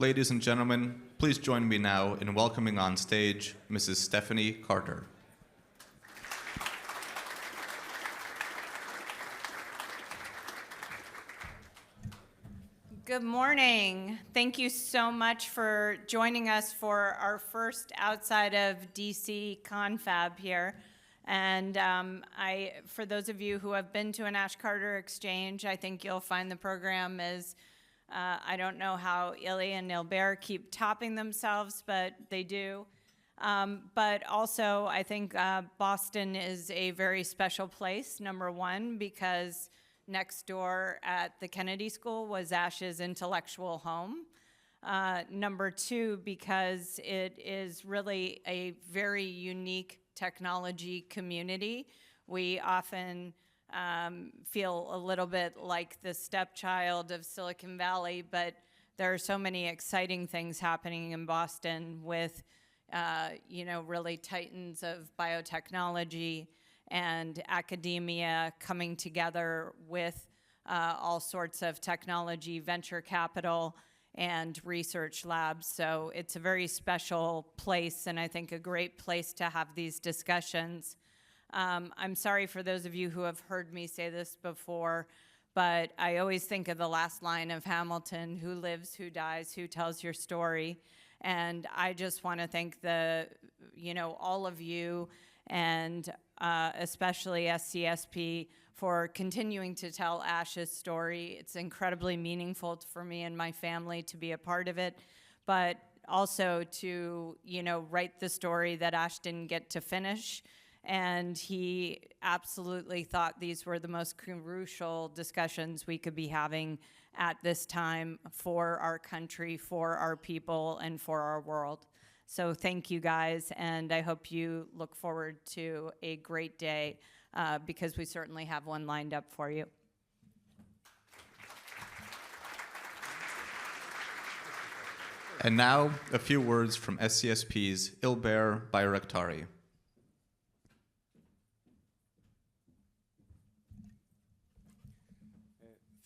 Ladies and gentlemen, please join me now in welcoming on stage Mrs. Stephanie Carter. Good morning. Thank you so much for joining us for our first outside of DC confab here. And for those of you who have been to an Ash Carter exchange, I think you'll find the program is, I don't know how Ilya and Nilbert keep topping themselves, but they do. But also, I think Boston is a very special place, number one, because next door at the Kennedy School was Ash's intellectual home. Number two, because it is really a very unique technology community. We often feel a little bit like the stepchild of Silicon Valley, but there are so many exciting things happening in Boston with, really titans of biotechnology and academia coming together with all sorts of technology, venture capital, and research labs. So it's a very special place, and I think a great place to have these discussions. I'm sorry for those of you who have heard me say this before, but I always think of the last line of Hamilton, who lives, who dies, who tells your story. And I just want to thank all of you, and especially SCSP, for continuing to tell Ash's story. It's incredibly meaningful for me and my family to be a part of it, but also to, write the story that Ash didn't get to finish. And he absolutely thought these were the most crucial discussions we could be having at this time for our country, for our people, and for our world. So thank you guys, and I hope you look forward to a great day because we certainly have one lined up for you. And now, a few words from SCSP's Ilber Bayraktari.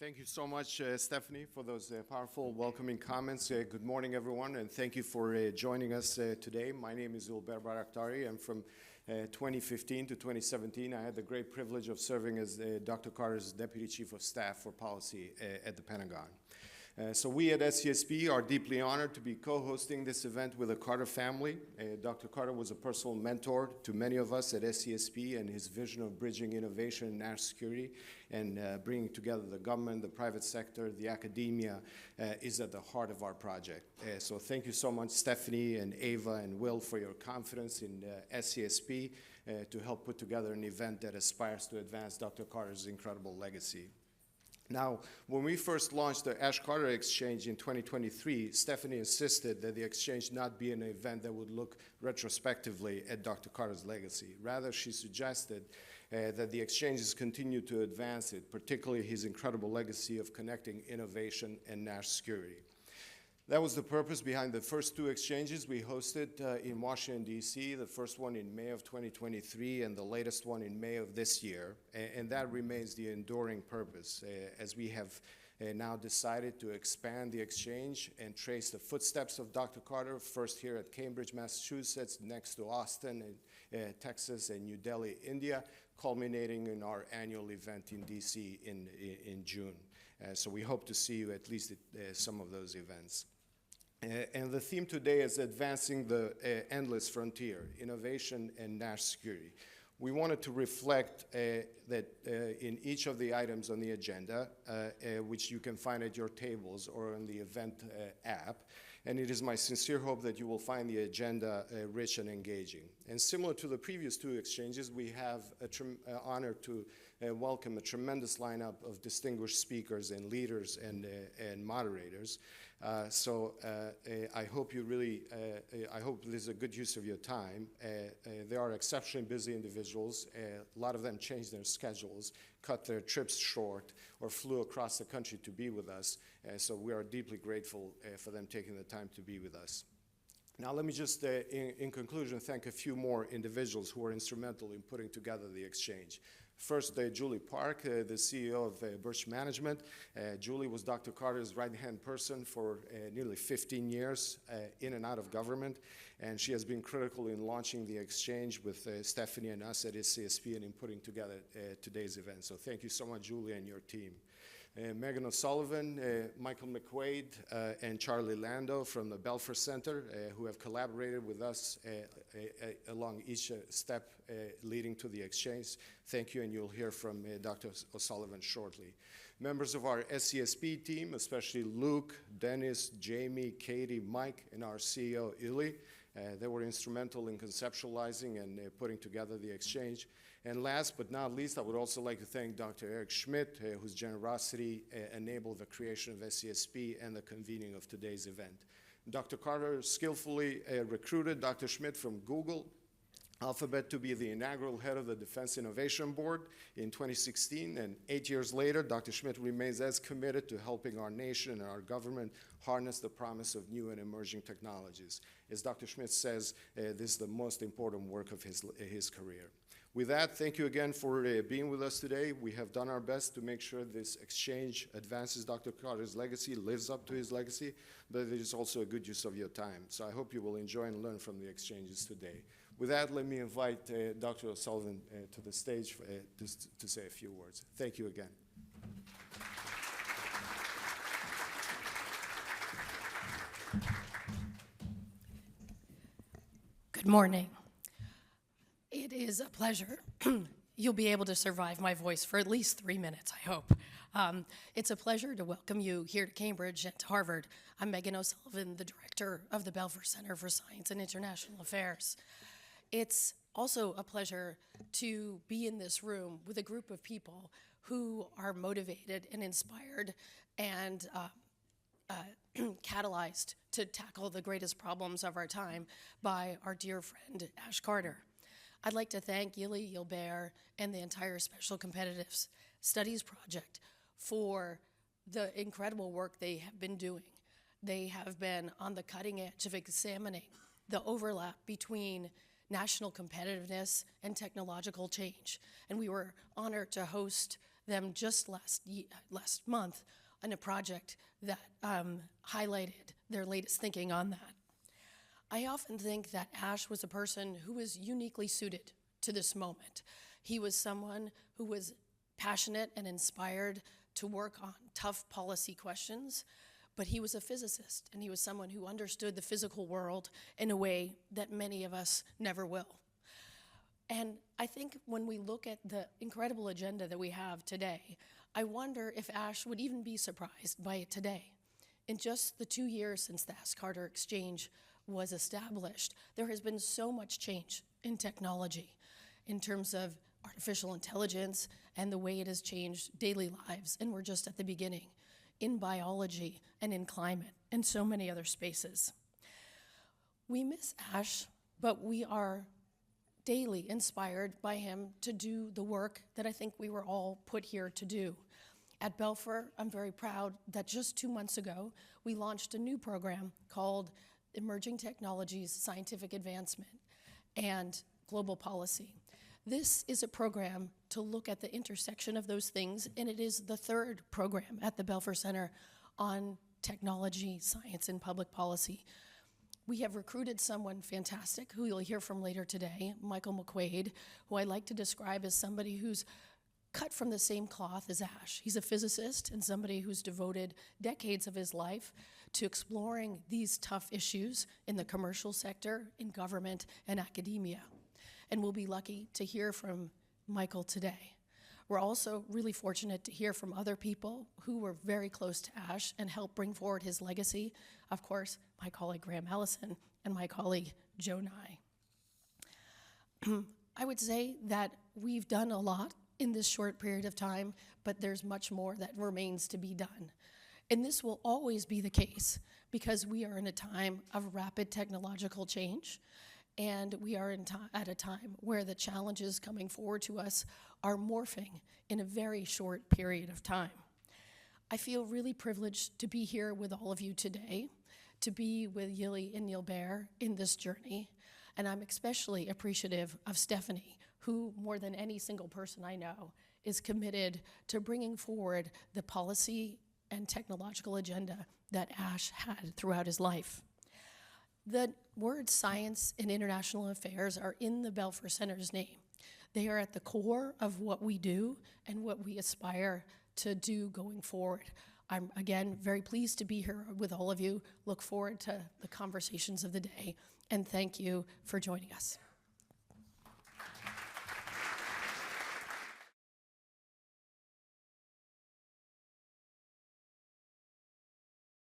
Thank you so much, Stephanie, for those powerful welcoming comments. Good morning, everyone, and thank you for joining us today. My name is Ilber Bayraktari. I'm from 2015 to 2017. I had the great privilege of serving as Dr. Carter's Deputy Chief of Staff for Policy at the Pentagon. So we at SCSP are deeply honored to be co-hosting this event with the Carter family. Dr. Carter was a personal mentor to many of us at SCSP, and his vision of bridging innovation and national security and bringing together the government, the private sector, the academia is at the heart of our project. So thank you so much, Stephanie and Ava and Will, for your confidence in SCSP to help put together an event that aspires to advance Dr. Carter's incredible legacy. Now, when we first launched the Ash Carter Exchange in 2023, Stephanie insisted that the exchange not be an event that would look retrospectively at Dr. Carter's legacy. Rather, she suggested that the exchanges continue to advance it, particularly his incredible legacy of connecting innovation and national security. That was the purpose behind the first two exchanges we hosted in Washington, D.C., the first one in May of 2023 and the latest one in May of this year. And that remains the enduring purpose as we have now decided to expand the exchange and trace the footsteps of Dr. Carter, first here at Cambridge, Massachusetts, next to Austin, Texas, and New Delhi, India, culminating in our annual event in D.C. in June. So we hope to see you at least at some of those events. And the theme today is advancing the endless frontier, innovation and national security. We wanted to reflect that in each of the items on the agenda, which you can find at your tables or on the event app, and it is my sincere hope that you will find the agenda rich and engaging. And similar to the previous two exchanges, we have an honor to welcome a tremendous lineup of distinguished speakers and leaders and moderators. So I hope I hope this is a good use of your time. They are exceptionally busy individuals. A lot of them changed their schedules, cut their trips short, or flew across the country to be with us. So we are deeply grateful for them taking the time to be with us. Now let me just, in conclusion, thank a few more individuals who were instrumental in putting together the exchange. First, Julie Park, the CEO of Birch Management. Julie was Dr. Carter's right-hand person for nearly 15 years in and out of government, and she has been critical in launching the exchange with Stephanie and us at SCSP and in putting together today's event. So thank you so much, Julie, and your team. Megan O'Sullivan, Michael McQuaid, and Charlie Lando from the Belfer Center, who have collaborated with us along each step leading to the exchange. Thank you, and you'll hear from Dr. O'Sullivan shortly. Members of our SCSP team, especially Luke, Dennis, Jamie, Katie, Mike, and our CEO, Ili. They were instrumental in conceptualizing and putting together the exchange. And last but not least, I would also like to thank Dr. Eric Schmidt, whose generosity enabled the creation of SCSP and the convening of today's event. Dr. Carter skillfully recruited Dr. Schmidt from Google Alphabet to be the inaugural head of the Defense Innovation Board in 2016, and 8 years later, Dr. Schmidt remains as committed to helping our nation and our government harness the promise of new and emerging technologies. As Dr. Schmidt says, this is the most important work of his career. With that, thank you again for being with us today. We have done our best to make sure this exchange advances Dr. Carter's legacy, lives up to his legacy, but it is also a good use of your time. So I hope you will enjoy and learn from the exchanges today. With that, let me invite Dr. O'Sullivan to the stage to say a few words. Thank you again. Good morning. It is a pleasure. You'll be able to survive my voice for at least 3 minutes, I hope. It's a pleasure to welcome you here to Cambridge and to Harvard. I'm Megan O'Sullivan, the director of the Belfer Center for Science and International Affairs. It's also a pleasure to be in this room with a group of people who are motivated and inspired and catalyzed to tackle the greatest problems of our time by our dear friend Ash Carter. I'd like to thank Yili Gilbert and the entire Special Competitive Studies Project for the incredible work they have been doing. They have been on the cutting edge of examining the overlap between national competitiveness and technological change. And we were honored to host them just last month on a project that highlighted their latest thinking on that. I often think that Ash was a person who was uniquely suited to this moment. He was someone who was passionate and inspired to work on tough policy questions, but he was a physicist, and he was someone who understood the physical world in a way that many of us never will. And I think when we look at the incredible agenda that we have today, I wonder if Ash would even be surprised by it today. In just the 2 years since the Ash Carter Exchange was established, there has been so much change in technology in terms of artificial intelligence and the way it has changed daily lives, and we're just at the beginning, in biology and in climate and so many other spaces. We miss Ash, but we are daily inspired by him to do the work that I think we were all put here to do. At Belfer, I'm very proud that just 2 months ago, we launched a new program called Emerging Technologies, Scientific Advancement, and Global Policy. This is a program to look at the intersection of those things, and it is the third program at the Belfer Center on technology, science, and public policy. We have recruited someone fantastic who you'll hear from later today, Michael McQuaid, who I like to describe as somebody who's cut from the same cloth as Ash. He's a physicist and somebody who's devoted decades of his life to exploring these tough issues in the commercial sector, in government, and academia. And we'll be lucky to hear from Michael today. We're also really fortunate to hear from other people who were very close to Ash and helped bring forward his legacy. Of course, my colleague Graham Ellison and my colleague Joe Nye. I would say that we've done a lot in this short period of time, but there's much more that remains to be done. And this will always be the case because we are in a time of rapid technological change, and we are at a time where the challenges coming forward to us are morphing in a very short period of time. I feel really privileged to be here with all of you today, to be with Yili and Gilbert in this journey, and I'm especially appreciative of Stephanie, who, more than any single person I know, is committed to bringing forward the policy and technological agenda that Ash had throughout his life. The words science and international affairs are in the Belfer Center's name. They are at the core of what we do and what we aspire to do going forward. I'm, again, very pleased to be here with all of you. Look forward to the conversations of the day, and thank you for joining us.